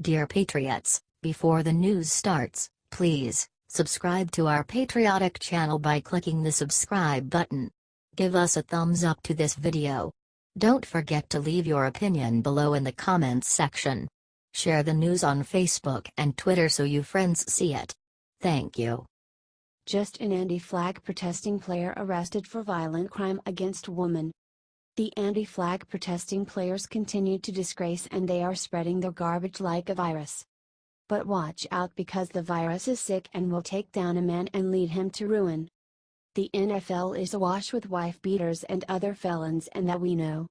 Dear Patriots, before the news starts, please subscribe to our patriotic channel by clicking the subscribe button. Give us a thumbs up to this video. Don't forget to leave your opinion below in the comments section. Share the news on Facebook and Twitter so you friends see it. Thank you. Just an anti-flag protesting player arrested for violent crime against woman. The anti-flag protesting players continue to disgrace and they are spreading their garbage like a virus. But watch out because the virus is sick and will take down a man and lead him to ruin. The NFL is awash with wife beaters and other felons, and that we know.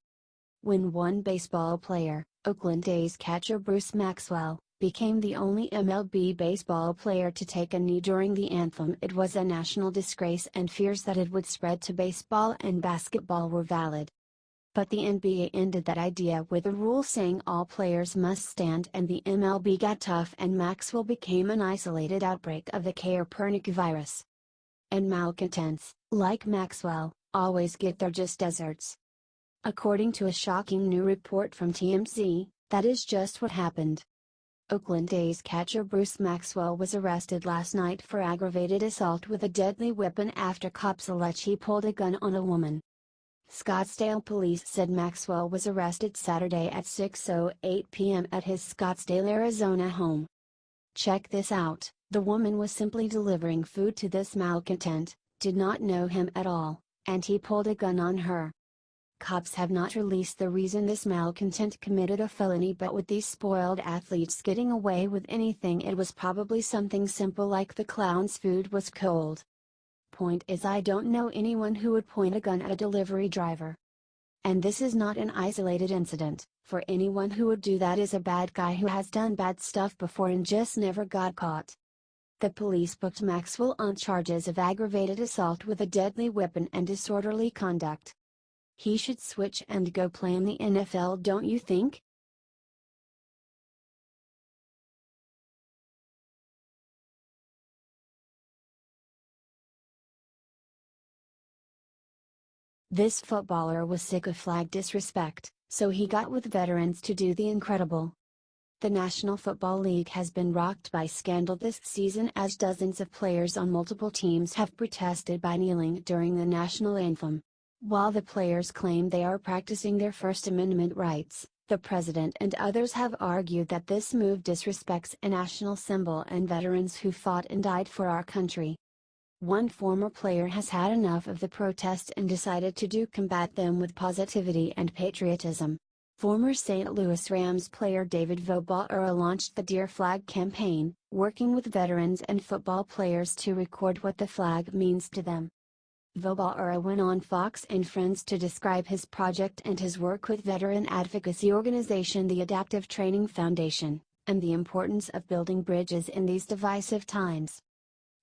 When one baseball player, Oakland A's catcher Bruce Maxwell, became the only MLB baseball player to take a knee during the anthem, it was a national disgrace and fears that it would spread to baseball and basketball were valid. But the NBA ended that idea with a rule saying all players must stand, and the MLB got tough and Maxwell became an isolated outbreak of the Kaerpernick virus. And malcontents, like Maxwell, always get their just desserts. According to a shocking new report from TMZ, that is just what happened. Oakland A's catcher Bruce Maxwell was arrested last night for aggravated assault with a deadly weapon after cops allege he pulled a gun on a woman. Scottsdale police said Maxwell was arrested Saturday at 6:08 p.m. at his Scottsdale, Arizona home. Check this out, the woman was simply delivering food to this malcontent, did not know him at all, and he pulled a gun on her. Cops have not released the reason this malcontent committed a felony, but with these spoiled athletes getting away with anything, it was probably something simple like the clown's food was cold. Point is, I don't know anyone who would point a gun at a delivery driver. And this is not an isolated incident, for anyone who would do that is a bad guy who has done bad stuff before and just never got caught. The police booked Maxwell on charges of aggravated assault with a deadly weapon and disorderly conduct. He should switch and go play in the NFL, don't you think? This footballer was sick of flag disrespect, so he got with veterans to do the incredible. The National Football League has been rocked by scandal this season as dozens of players on multiple teams have protested by kneeling during the national anthem. While the players claim they are practicing their First Amendment rights, the president and others have argued that this move disrespects a national symbol and veterans who fought and died for our country. One former player has had enough of the protests and decided to combat them with positivity and patriotism. Former St. Louis Rams player David Vobara launched the Dear Flag campaign, working with veterans and football players to record what the flag means to them. Vobara went on Fox and Friends to describe his project and his work with veteran advocacy organization the Adaptive Training Foundation, and the importance of building bridges in these divisive times.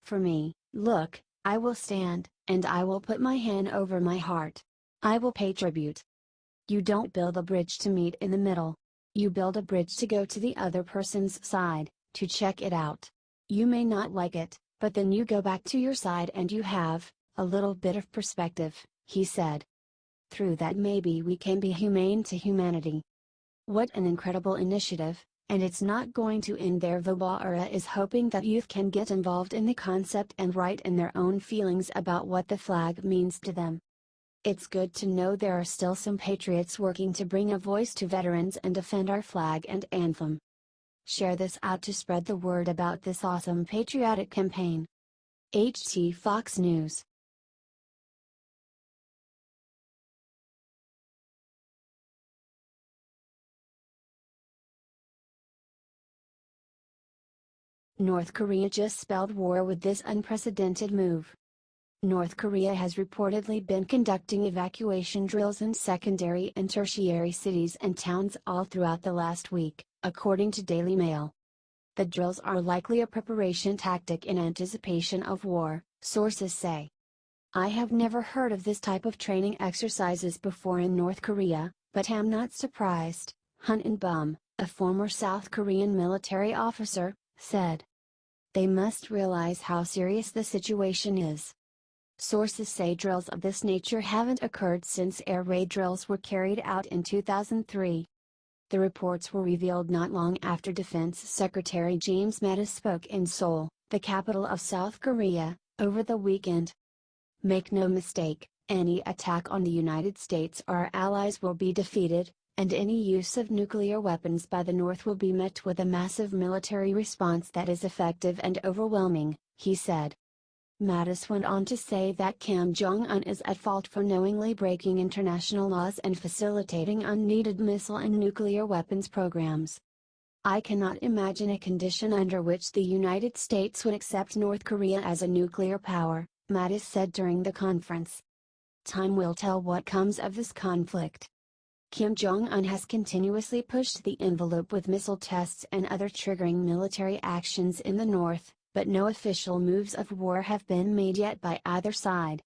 For me, look, I will stand, and I will put my hand over my heart. I will pay tribute. You don't build a bridge to meet in the middle. You build a bridge to go to the other person's side, to check it out. You may not like it, but then you go back to your side and you have a little bit of perspective, he said. Through that maybe we can be humane to humanity. What an incredible initiative, and it's not going to end there. Vobara is hoping that youth can get involved in the concept and write in their own feelings about what the flag means to them. It's good to know there are still some patriots working to bring a voice to veterans and defend our flag and anthem. Share this out to spread the word about this awesome patriotic campaign. HT Fox News. North Korea just spelled war with this unprecedented move. North Korea has reportedly been conducting evacuation drills in secondary and tertiary cities and towns all throughout the last week, according to Daily Mail. The drills are likely a preparation tactic in anticipation of war, sources say. I have never heard of this type of training exercises before in North Korea, but am not surprised, Hun In-bum, a former South Korean military officer, said. They must realize how serious the situation is. Sources say drills of this nature haven't occurred since air raid drills were carried out in 2003. The reports were revealed not long after Defense Secretary James Mattis spoke in Seoul, the capital of South Korea, over the weekend. Make no mistake, any attack on the United States or our allies will be defeated, and any use of nuclear weapons by the North will be met with a massive military response that is effective and overwhelming, he said. Mattis went on to say that Kim Jong-un is at fault for knowingly breaking international laws and facilitating unneeded missile and nuclear weapons programs. I cannot imagine a condition under which the United States would accept North Korea as a nuclear power, Mattis said during the conference. Time will tell what comes of this conflict. Kim Jong-un has continuously pushed the envelope with missile tests and other triggering military actions in the North, but no official moves of war have been made yet by either side.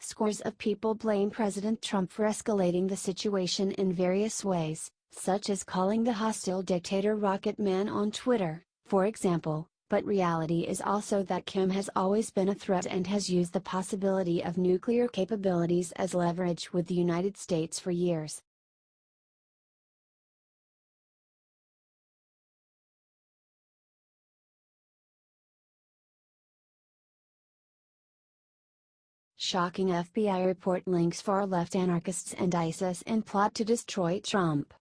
Scores of people blame President Trump for escalating the situation in various ways, such as calling the hostile dictator Rocket Man on Twitter, for example, but reality is also that Kim has always been a threat and has used the possibility of nuclear capabilities as leverage with the United States for years. Shocking FBI report links far-left anarchists and ISIS in plot to destroy Trump.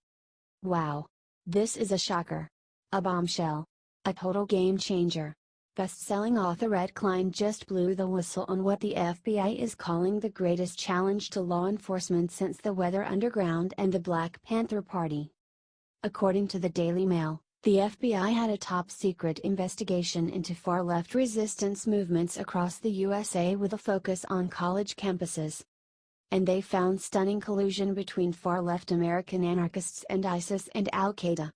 Wow. This is a shocker. A bombshell. A total game changer. Best-selling author Ed Klein just blew the whistle on what the FBI is calling the greatest challenge to law enforcement since the Weather Underground and the Black Panther Party. According to the Daily Mail, the FBI had a top-secret investigation into far-left resistance movements across the USA with a focus on college campuses. And they found stunning collusion between far-left American anarchists and ISIS and Al-Qaeda.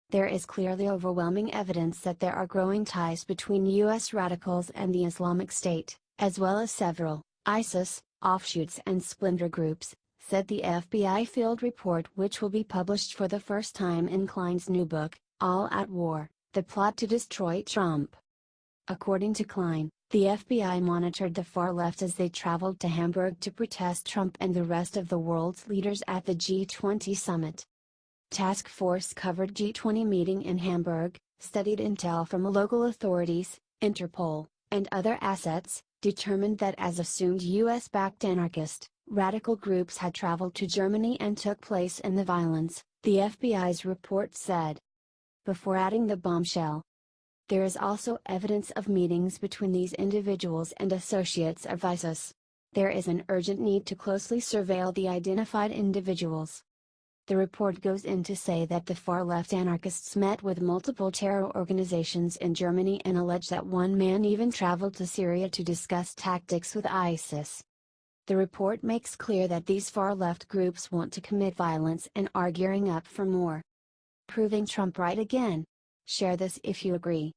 There is clearly overwhelming evidence that there are growing ties between U.S. radicals and the Islamic State, as well as several ISIS offshoots and splinter groups, said the FBI field report, which will be published for the first time in Klein's new book, All Out War: The Plot to Destroy Trump. According to Klein, the FBI monitored the far left as they traveled to Hamburg to protest Trump and the rest of the world's leaders at the G20 summit. Task Force covered G20 meeting in Hamburg, studied intel from local authorities, Interpol, and other assets, determined that as assumed US-backed anarchist, radical groups had traveled to Germany and took place in the violence, the FBI's report said. Before adding the bombshell, there is also evidence of meetings between these individuals and associates of ISIS. There is an urgent need to closely surveil the identified individuals. The report goes in to say that the far-left anarchists met with multiple terror organizations in Germany and allege that one man even traveled to Syria to discuss tactics with ISIS. The report makes clear that these far-left groups want to commit violence and are gearing up for more. Proving Trump right again. Share this if you agree.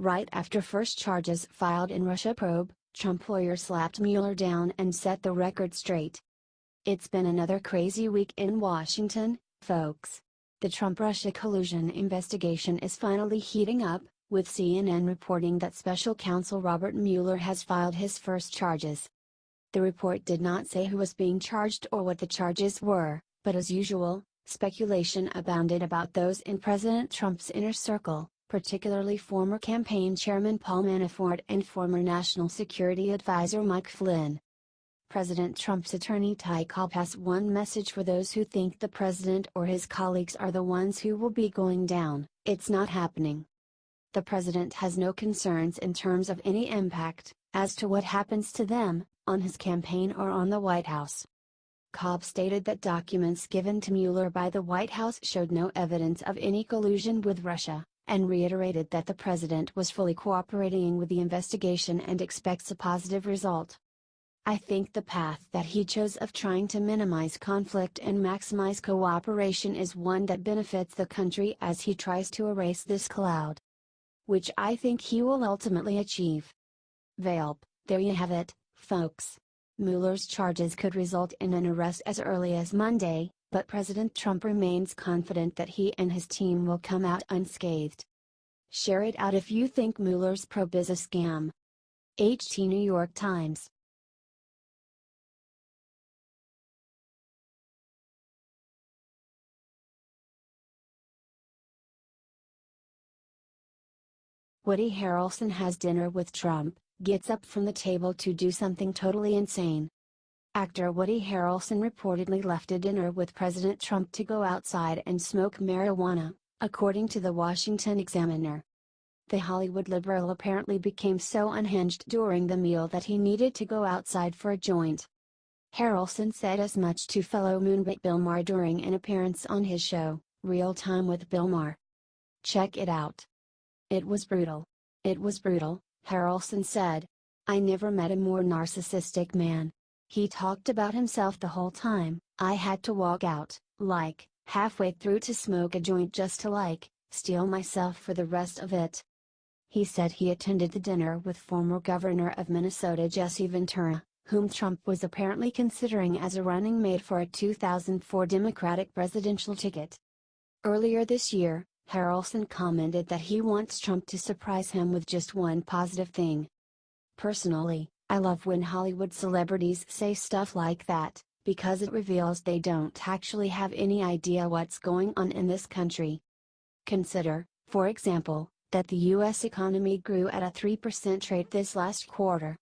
Right after first charges filed in Russia probe, Trump lawyer slapped Mueller down and set the record straight. It's been another crazy week in Washington, folks. The Trump-Russia collusion investigation is finally heating up, with CNN reporting that special counsel Robert Mueller has filed his first charges. The report did not say who was being charged or what the charges were, but as usual, speculation abounded about those in President Trump's inner circle, particularly former campaign chairman Paul Manafort and former National Security Advisor Mike Flynn. President Trump's attorney Ty Cobb has one message for those who think the president or his colleagues are the ones who will be going down: it's not happening. The president has no concerns in terms of any impact, as to what happens to them, on his campaign or on the White House. Cobb stated that documents given to Mueller by the White House showed no evidence of any collusion with Russia, and reiterated that the president was fully cooperating with the investigation and expects a positive result. I think the path that he chose of trying to minimize conflict and maximize cooperation is one that benefits the country as he tries to erase this cloud. Which I think he will ultimately achieve. Velp, there you have it, folks. Mueller's charges could result in an arrest as early as Monday, but President Trump remains confident that he and his team will come out unscathed. Share it out if you think Mueller's probe is a scam. HT New York Times. Woody Harrelson has dinner with Trump, gets up from the table to do something totally insane. Actor Woody Harrelson reportedly left a dinner with President Trump to go outside and smoke marijuana, according to the Washington Examiner. The Hollywood liberal apparently became so unhinged during the meal that he needed to go outside for a joint. Harrelson said as much to fellow moonbit Bill Maher during an appearance on his show, Real Time with Bill Maher. Check it out. It was brutal. It was brutal, Harrelson said. I never met a more narcissistic man. He talked about himself the whole time. I had to walk out, halfway through to smoke a joint just to steal myself for the rest of it. He said he attended the dinner with former governor of Minnesota Jesse Ventura, whom Trump was apparently considering as a running mate for a 2004 Democratic presidential ticket. Earlier this year, Harrelson commented that he wants Trump to surprise him with just one positive thing. Personally, I love when Hollywood celebrities say stuff like that, because it reveals they don't actually have any idea what's going on in this country. Consider, for example, that the U.S. economy grew at a 3% rate this last quarter.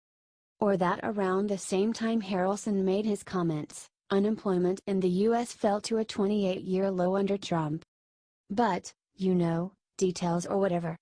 Or that around the same time Harrelson made his comments, unemployment in the U.S. fell to a 28-year low under Trump. But, details or whatever.